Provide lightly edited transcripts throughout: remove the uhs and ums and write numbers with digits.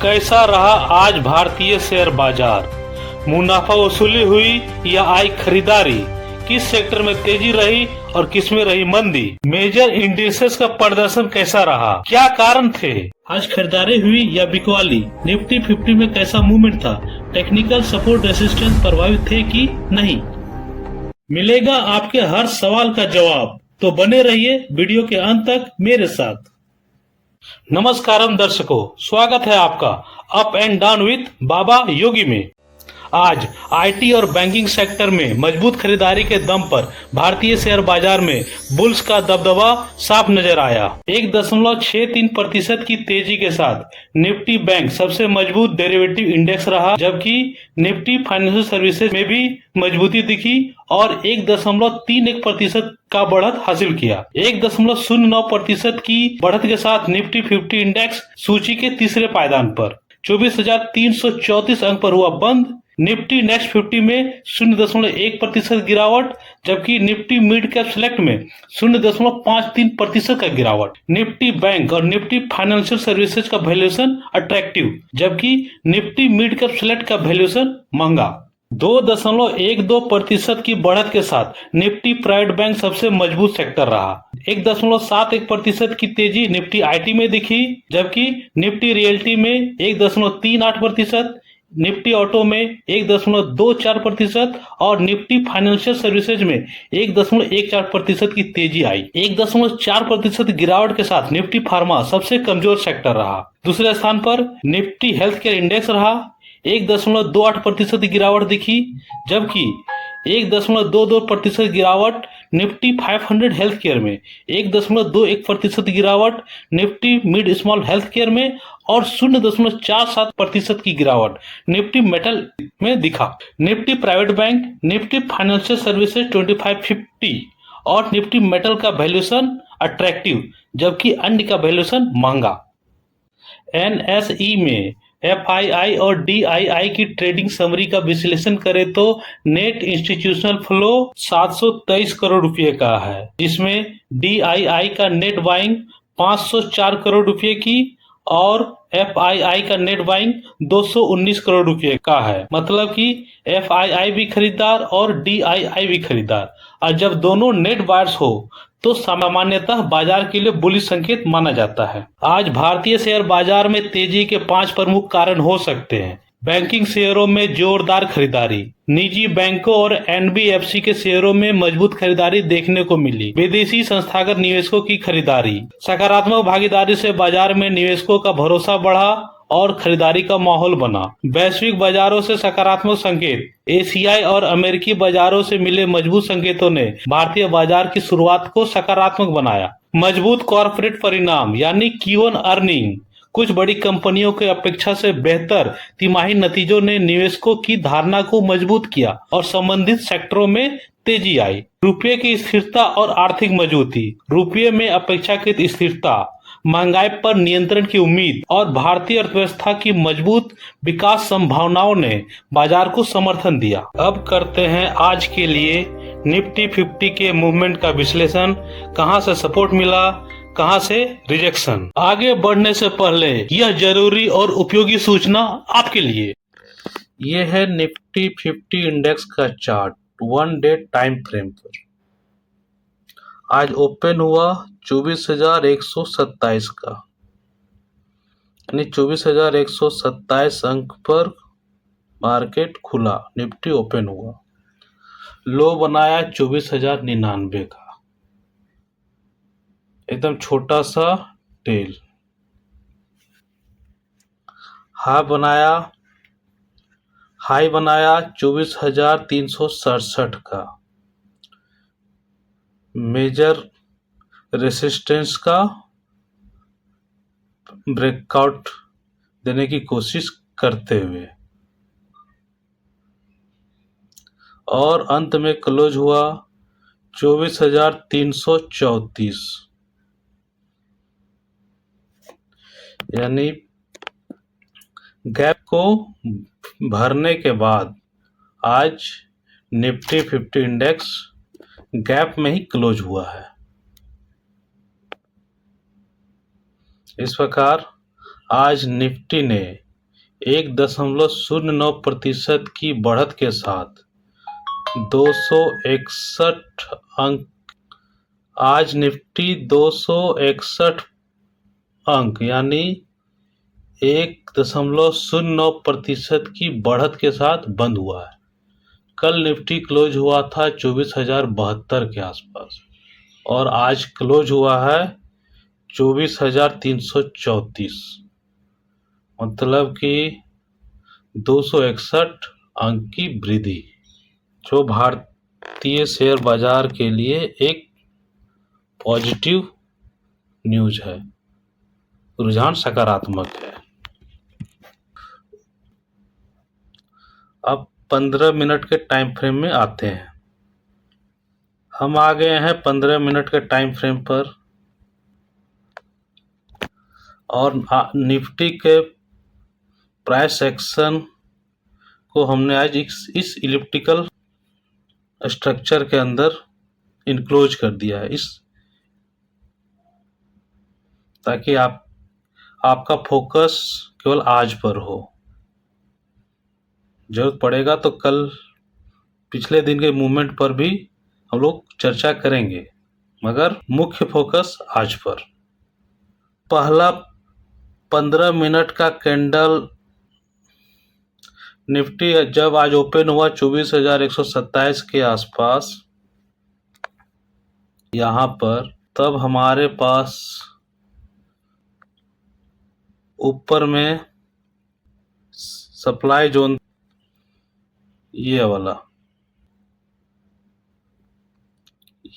कैसा रहा आज भारतीय शेयर बाजार? मुनाफा वसूली हुई या आई खरीदारी? किस सेक्टर में तेजी रही और किस में रही मंदी? मेजर इंडिसेस का प्रदर्शन कैसा रहा? क्या कारण थे? आज खरीदारी हुई या बिकवाली? निफ्टी 50 में कैसा मूवमेंट था? टेक्निकल सपोर्ट रेसिस्टेंस प्रभावित थे कि नहीं? मिलेगा आपके हर सवाल का जवाब, तो बने रहिए वीडियो के अंत तक मेरे साथ। नमस्कारम दर्शकों, स्वागत है आपका अप एंड डाउन विद बाबा योगी में। आज आईटी और बैंकिंग सेक्टर में मजबूत खरीदारी के दम पर भारतीय शेयर बाजार में बुल्स का दबदबा साफ नजर आया। 1.63% की तेजी के साथ निफ्टी बैंक सबसे मजबूत डेरिवेटिव इंडेक्स रहा, जबकि निफ्टी फाइनेंशियल सर्विसेज में भी मजबूती दिखी और 1.31% का बढ़त हासिल किया। 1.09% की बढ़त के साथ निफ्टी 50 इंडेक्स सूची के तीसरे पायदान पर 24,334 अंक पर हुआ बंद। निफ्टी नेक्स्ट 50 में 0.1% गिरावट, जबकि निफ्टी मिड कैप सिलेक्ट में 0.53% का गिरावट। निफ्टी बैंक और निफ्टी फाइनेंशियल सर्विसेज का वैल्यूएशन अट्रैक्टिव, जबकि निफ्टी मिड कैप सिलेक्ट का वैल्यूएशन महंगा। 2.12% की बढ़त के साथ निफ्टी प्राइवेट बैंक सबसे मजबूत सेक्टर रहा। 1.71% की तेजी निफ्टी आईटी में दिखी, जबकि निफ्टी रियल्टी में 1.38%, निफ्टी ऑटो में 1.24% और निफ्टी फाइनेंशियल सर्विसेज में 1.14% की तेजी आई। 1.4% गिरावट के साथ निफ्टी फार्मा सबसे कमजोर सेक्टर रहा। दूसरे स्थान पर निफ्टी हेल्थ केयर इंडेक्स रहा। 1.28% गिरावट दिखी, जबकि 1.22% गिरावट निफ्टी 500 हेल्थ केयर में, 1.21% गिरावट Nifty mid small health care में और 0.47% की गिरावट निफ्टी मेटल में दिखा। Nifty private bank, Nifty financial services 2550 और निफ्टी मेटल का वैल्यूएशन अट्रैक्टिव, जबकि अन्य का वैल्यूएशन महंगा। एनएसई में एफआईआई और डीआईआई की ट्रेडिंग समरी का विश्लेषण करें तो नेट इंस्टीट्यूशनल फ्लो 723 करोड़ रुपए का है, जिसमें डीआईआई का नेट बाइंग 504 करोड़ रुपए की और एफआईआई का नेट बाइंग 219 करोड़ रुपए का है। मतलब कि एफआईआई भी खरीदार और डीआईआई भी खरीदार, और जब दोनों नेट बायर्स हो तो सामान्यतः बाजार के लिए बुलिश संकेत माना जाता है। आज भारतीय शेयर बाजार में तेजी के 5 प्रमुख कारण हो सकते हैं। बैंकिंग शेयरों में जोरदार खरीदारी, निजी बैंकों और एनबीएफसी के शेयरों में मजबूत खरीदारी देखने को मिली। विदेशी संस्थागत निवेशकों की खरीदारी, सकारात्मक भागीदारी से बाजार में निवेशकों का भरोसा बढ़ा और खरीदारी का माहौल बना। वैश्विक बाजारों से सकारात्मक संकेत, एशियाई और अमेरिकी बाजारों से मिले मजबूत संकेतों ने भारतीय बाजार की शुरुआत को सकारात्मक बनाया। मजबूत कॉर्पोरेट परिणाम यानी Q1 अर्निंग, कुछ बड़ी कंपनियों के अपेक्षा से बेहतर तिमाही नतीजों ने निवेशकों की धारणा को मजबूत किया और संबंधित सेक्टरों में तेजी आई। रुपये की स्थिरता और आर्थिक मजबूती, रुपये में अपेक्षाकृत स्थिरता, महंगाई पर नियंत्रण की उम्मीद और भारतीय अर्थव्यवस्था की मजबूत विकास संभावनाओं ने बाजार को समर्थन दिया। अब करते हैं आज के लिए निफ्टी 50 के मूवमेंट का विश्लेषण। कहां से सपोर्ट मिला, कहां से रिजेक्शन। आगे बढ़ने से पहले यह जरूरी और उपयोगी सूचना आपके लिए। यह है निफ्टी 50 इंडेक्स का चार्ट 1 डे टाइम फ्रेम पर। आज ओपन हुआ 24,127 का, यानी 24,127 अंक पर मार्केट खुला, निफ्टी ओपन हुआ। लो बनाया 24,099 का, एकदम छोटा सा टेल। हाई बनाया 24,367 का, मेजर रेसिस्टेंस का ब्रेकआउट देने की कोशिश करते हुए, और अंत में क्लोज हुआ 24,334, यानी गैप को भरने के बाद आज निफ्टी 50 इंडेक्स गैप में ही क्लोज हुआ है। इस प्रकार आज निफ्टी ने 1.09% की बढ़त के साथ 261 अंक। आज निफ्टी 261 अंक यानी 1.09% की बढ़त के साथ बंद हुआ है। कल निफ्टी क्लोज हुआ था 24,072 के आसपास और आज क्लोज हुआ है 24,334, मतलब कि 261 अंक की वृद्धि, जो भारतीय शेयर बाजार के लिए एक पॉजिटिव न्यूज है। रुझान सकारात्मक है। अब 15 मिनट के टाइम फ्रेम में आते हैं। हम आ गए हैं 15 मिनट के टाइम फ्रेम पर और निफ्टी के प्राइस एक्शन को हमने आज इस इलिप्टिकल स्ट्रक्चर के अंदर इनक्लोज कर दिया है, ताकि आपका फोकस केवल आज पर हो। जरूरत पड़ेगा तो कल पिछले दिन के मूवमेंट पर भी हम लोग चर्चा करेंगे, मगर मुख्य फोकस आज पर। पहला 15 मिनट का कैंडल निफ्टी जब आज ओपन हुआ 24,127 के आसपास यहाँ पर, तब हमारे पास ऊपर में सप्लाई जोन ये वाला,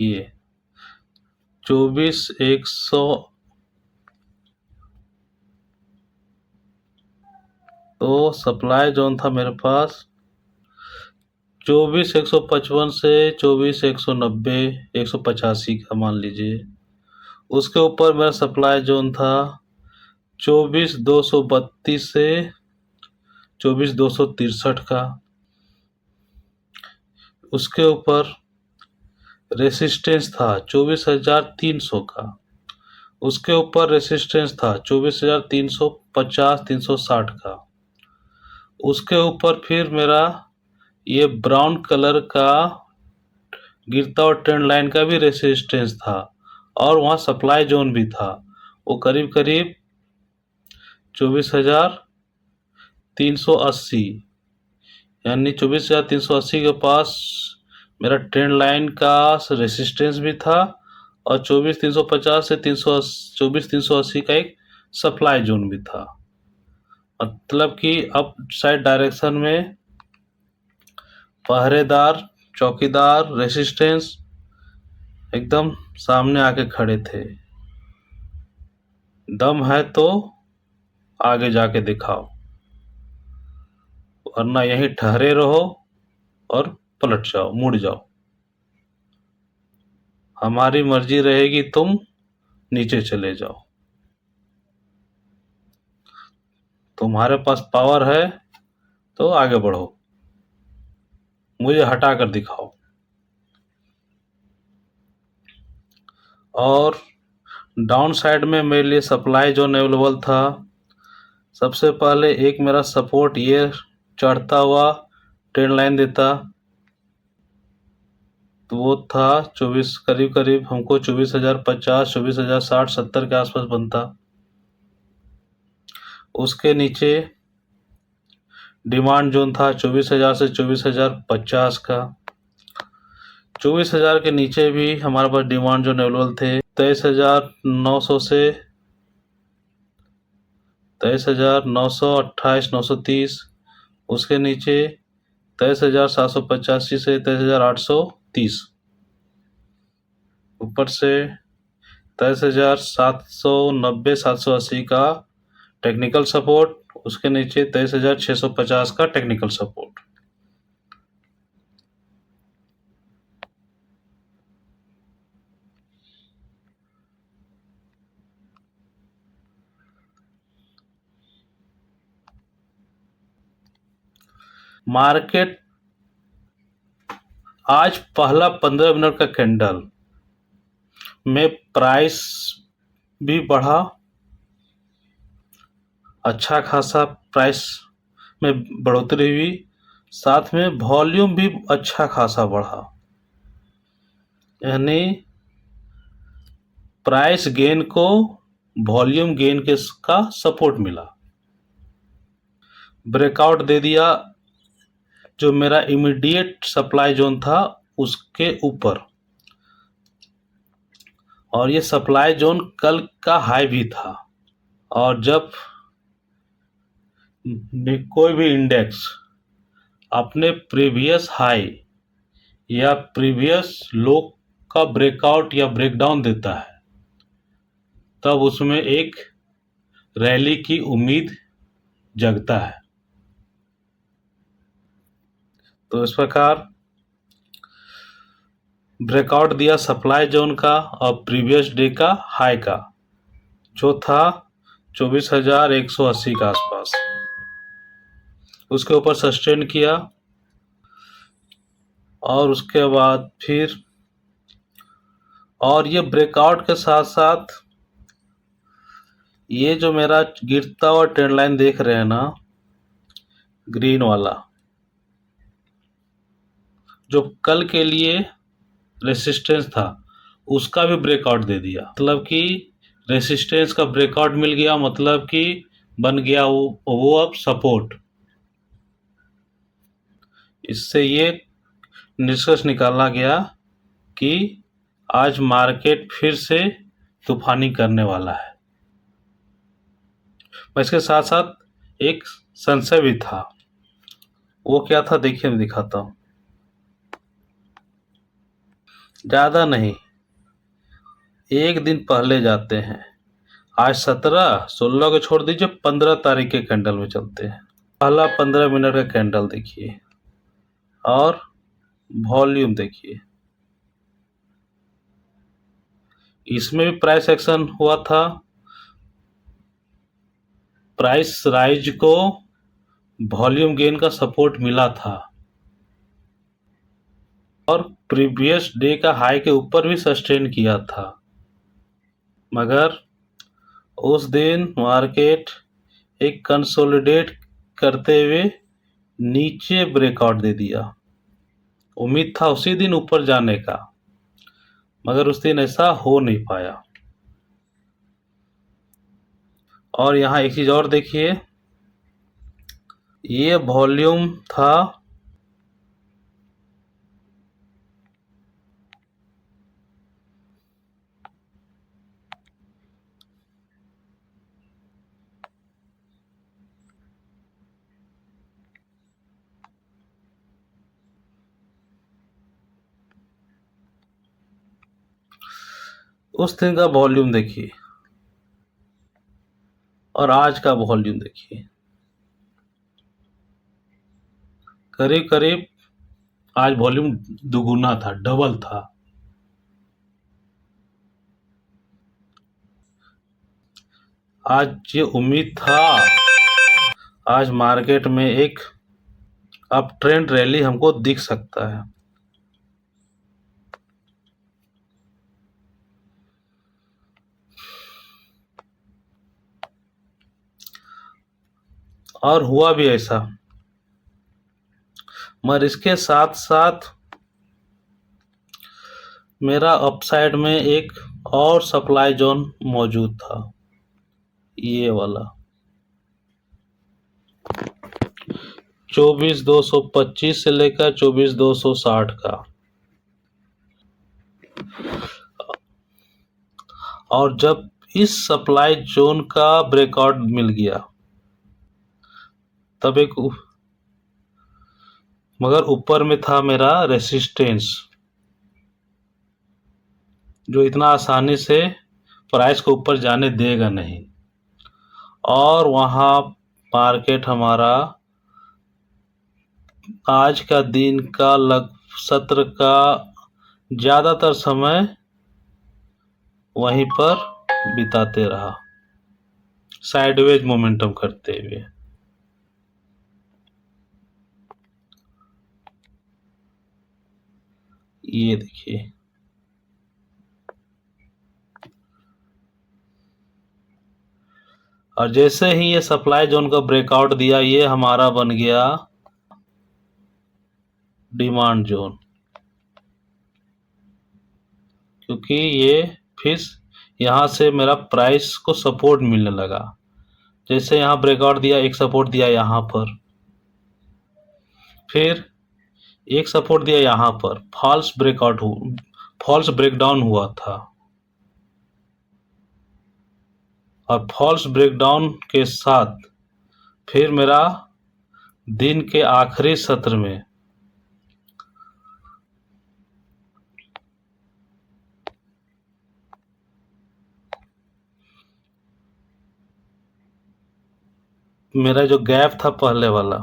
ये 24,100 तो सप्लाई जोन था मेरे पास 24,155 से 24,190, 185 का मान लीजिए। उसके ऊपर मेरा सप्लाई जोन था 24,232 से 24,263 का। उसके ऊपर रेसिस्टेंस था 24,300 का। उसके ऊपर रेसिस्टेंस था 24,350, 360 का। उसके ऊपर फिर मेरा ये ब्राउन कलर का गिरता हुआ ट्रेंड लाइन का भी रेसिस्टेंस था और वहाँ सप्लाई जोन भी था। वो करीब करीब 24,380 यानी 24,380 के पास मेरा ट्रेंड लाइन का रेसिस्टेंस भी था और 24,350 से 24,380 का एक सप्लाई जोन भी था। मतलब कि अप साइड डायरेक्शन में पहरेदार, चौकीदार, रेसिस्टेंस एकदम सामने आके खड़े थे। दम है तो आगे जाके दिखाओ, वरना यहीं ठहरे रहो और पलट जाओ, मुड़ जाओ। हमारी मर्जी रहेगी, तुम नीचे चले जाओ। तुम्हारे पास पावर है तो आगे बढ़ो, मुझे हटा कर दिखाओ। और डाउन साइड में मेरे लिए सप्लाई जोन अवेलेबल था। सबसे पहले एक मेरा सपोर्ट ये चढ़ता हुआ ट्रेंड लाइन देता, तो वो था 24, करीब करीब हमको 24,050, 24,060, 70 के आसपास बनता। उसके नीचे डिमांड जोन था 24,000 से 24,050 का। 24,000 के नीचे भी हमारे पास डिमांड जोन अवेलेबल थे 23,900 से 23,900, 28,930। उसके नीचे 23,785 से 23,830। ऊपर से 23,790, 780 का टेक्निकल सपोर्ट। उसके नीचे 23,650 का टेक्निकल सपोर्ट। मार्केट आज पहला 15 मिनट का कैंडल में प्राइस भी बढ़ा, अच्छा खासा प्राइस में बढ़ोतरी हुई, साथ में वॉल्यूम भी अच्छा खासा बढ़ा, यानी प्राइस गेन को वॉल्यूम गेन के का सपोर्ट मिला। ब्रेकआउट दे दिया जो मेरा इमीडिएट सप्लाई जोन था उसके ऊपर, और ये सप्लाई जोन कल का हाई भी था। और जब कोई भी इंडेक्स अपने प्रीवियस हाई या प्रीवियस लो का ब्रेकआउट या ब्रेकडाउन देता है, तब उसमें एक रैली की उम्मीद जगता है। तो इस प्रकार ब्रेकआउट दिया सप्लाई जोन का और प्रीवियस डे का हाई का, जो था 24,180 के आसपास, उसके ऊपर सस्टेन किया। और उसके बाद फिर, और ये ब्रेकआउट के साथ साथ ये जो मेरा गिरता हुआ ट्रेंड लाइन देख रहे हैं ना, ग्रीन वाला, जो कल के लिए रेसिस्टेंस था, उसका भी ब्रेकआउट दे दिया। मतलब कि रेसिस्टेंस का ब्रेकआउट मिल गया, मतलब कि बन गया वो अब सपोर्ट। इससे ये निष्कर्ष निकाला गया कि आज मार्केट फिर से तूफानी करने वाला है। इसके साथ साथ एक संशय भी था। वो क्या था, देखिए मैं दिखाता हूँ। ज़्यादा नहीं, एक दिन पहले जाते हैं। आज 17, 16 को छोड़ दीजिए, 15 तारीख के कैंडल में चलते हैं। पहला 15 मिनट का कैंडल देखिए और वॉल्यूम देखिए। इसमें भी प्राइस एक्शन हुआ था। प्राइस राइज को वॉल्यूम गेन का सपोर्ट मिला था और प्रीवियस डे का हाई के ऊपर भी सस्टेन किया था, मगर उस दिन मार्केट एक कंसोलिडेट करते हुए नीचे ब्रेकआउट दे दिया। उम्मीद था उसी दिन ऊपर जाने का, मगर उस दिन ऐसा हो नहीं पाया। और यहाँ एक चीज और देखिए, ये वॉल्यूम था उस दिन का वॉल्यूम देखिए और आज का वॉल्यूम देखिए, करीब करीब आज वॉल्यूम दुगुना था, डबल था। आज ये उम्मीद था आज मार्केट में एक अप ट्रेंड रैली हमको दिख सकता है। और हुआ भी ऐसा, मगर इसके साथ साथ मेरा अपसाइड में एक और सप्लाई जोन मौजूद था, ये वाला 24,225 से लेकर 24,260 का। और जब इस सप्लाई जोन का ब्रेकआउट मिल गया, तब एक मगर ऊपर में था मेरा रेसिस्टेंस, जो इतना आसानी से प्राइस को ऊपर जाने देगा नहीं। और वहाँ मार्केट हमारा आज का दिन का सत्र का ज़्यादातर समय वहीं पर बिताते रहा, साइडवेज मोमेंटम करते हुए। ये देखिए, और जैसे ही ये सप्लाई जोन का ब्रेकआउट दिया, ये हमारा बन गया डिमांड जोन, क्योंकि ये फिर यहाँ से मेरा प्राइस को सपोर्ट मिलने लगा। जैसे यहाँ ब्रेकआउट दिया, एक सपोर्ट दिया यहाँ पर, फिर एक सपोर्ट दिया यहाँ पर, फॉल्स ब्रेकडाउन हुआ था, और फॉल्स ब्रेकडाउन के साथ फिर मेरा दिन के आखिरी सत्र में मेरा जो गैप था पहले वाला,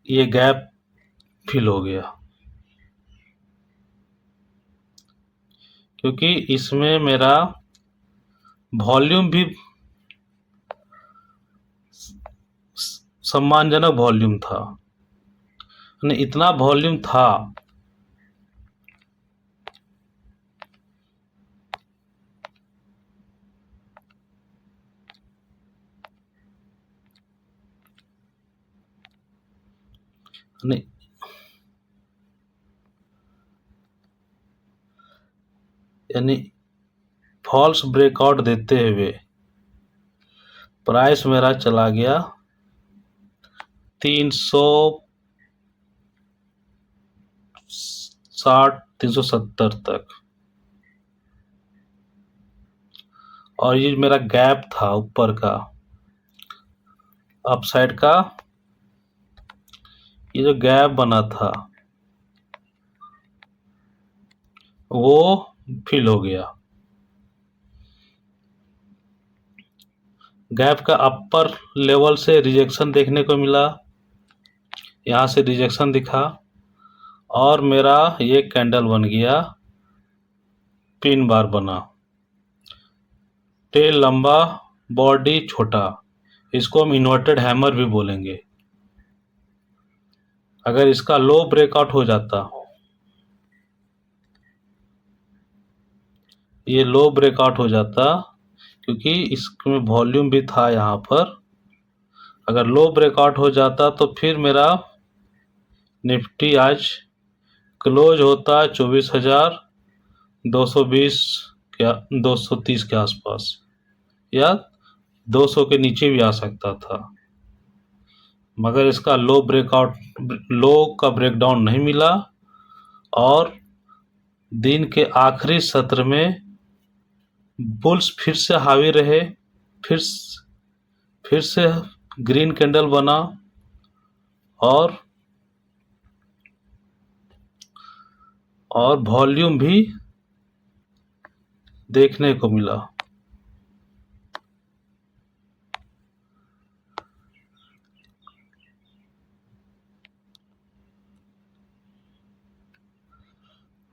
ये गैप फिल हो गया, क्योंकि इसमें मेरा वॉल्यूम भी सम्मानजनक वॉल्यूम था, इतना वॉल्यूम था यानी फॉल्स ब्रेकआउट देते हुए प्राइस मेरा चला गया 360-370 तक, और ये मेरा गैप था ऊपर का, अपसाइड का, ये जो गैप बना था वो फिल हो गया। गैप का अपर लेवल से रिजेक्शन देखने को मिला, यहाँ से रिजेक्शन दिखा, और मेरा ये कैंडल बन गया, पिन बार बना, टेल लंबा, बॉडी छोटा, इसको हम इन्वर्टेड हैमर भी बोलेंगे। अगर इसका लो ब्रेकआउट हो जाता, ये लो ब्रेकआउट हो जाता, क्योंकि इसमें वॉल्यूम भी था यहाँ पर, अगर लो ब्रेकआउट हो जाता तो फिर मेरा निफ्टी आज क्लोज होता 24,220 क्या 230 के आसपास, या 200 के नीचे भी आ सकता था, मगर इसका लो का ब्रेकडाउन नहीं मिला, और दिन के आखिरी सत्र में बुल्स फिर से हावी रहे, फिर से ग्रीन कैंडल बना, और वॉल्यूम भी देखने को मिला।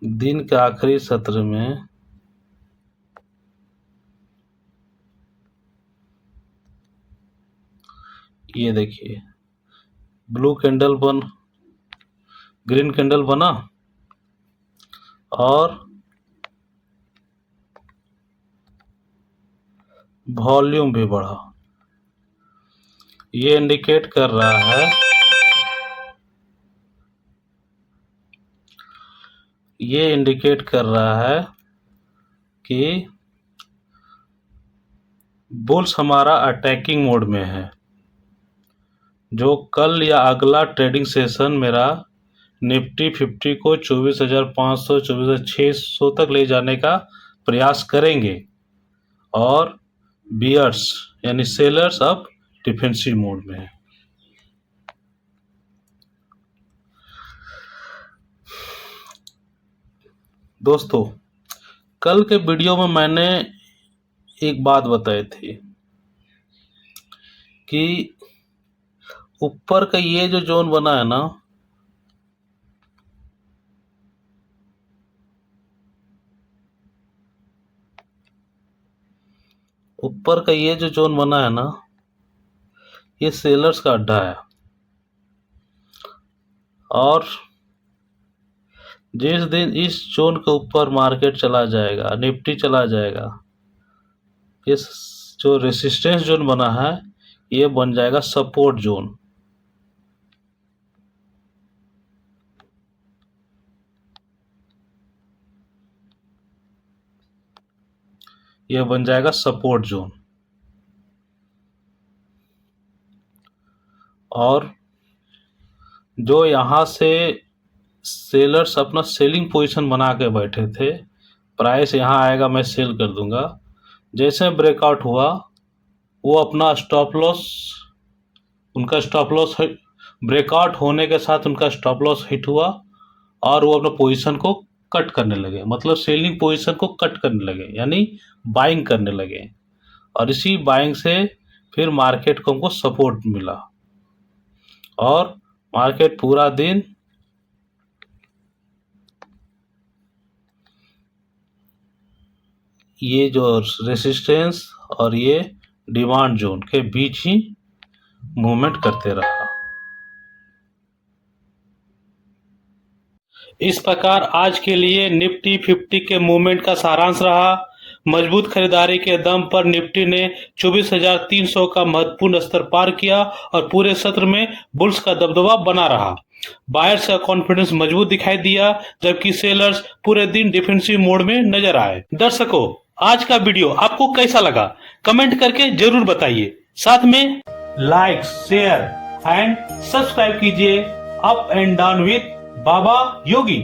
दिन के आखिरी सत्र में ये देखिए, ग्रीन कैंडल बना, और वॉल्यूम भी बढ़ा। ये इंडिकेट कर रहा है कि बुल्स हमारा अटैकिंग मोड में है, जो कल या अगला ट्रेडिंग सेशन मेरा निफ्टी 50 को 24,500 24,600 तक ले जाने का प्रयास करेंगे, और बियर्स यानी सेलर्स अब डिफेंसिव मोड में है। दोस्तों, कल के वीडियो में मैंने एक बात बताई थी कि ऊपर का ये जो जोन बना है ना, ऊपर का ये जो जोन बना है ना, ये सेलर्स का अड्डा है, और जिस दिन इस जोन के ऊपर मार्केट चला जाएगा, निफ्टी चला जाएगा, इस जो रेसिस्टेंस जोन बना है ये बन जाएगा सपोर्ट जोन। यह बन जाएगा सपोर्ट जोन। और जो यहाँ से सेलर्स अपना सेलिंग पोजीशन बना के बैठे थे, प्राइस यहाँ आएगा मैं सेल कर दूंगा, जैसे ब्रेकआउट हुआ वो अपना स्टॉप लॉस, उनका स्टॉप लॉस ब्रेकआउट होने के साथ उनका स्टॉप लॉस हिट हुआ और वो अपना पोजीशन को कट करने लगे, मतलब सेलिंग पोजीशन को कट करने लगे, यानी बाइंग करने लगे। और इसी बाइंग से फिर मार्केट को हमको सपोर्ट मिला और मार्केट पूरा दिन ये जो रेसिस्टेंस और ये डिमांड जोन के बीच ही मूवमेंट करते रहा। इस प्रकार आज के लिए निफ्टी 50 के मूवमेंट का सारांश रहा। मजबूत खरीदारी के दम पर निफ्टी ने 24,300 का महत्वपूर्ण स्तर पार किया और पूरे सत्र में बुल्स का दबदबा बना रहा। बायर्स का कॉन्फिडेंस मजबूत दिखाई दिया, जबकि सेलर्स पूरे दिन डिफेंसिव मोड में नजर आए। दर्शकों, आज का वीडियो आपको कैसा लगा कमेंट करके जरूर बताइए। साथ में लाइक, शेयर एंड सब्सक्राइब कीजिए up and down with Baba Yogi.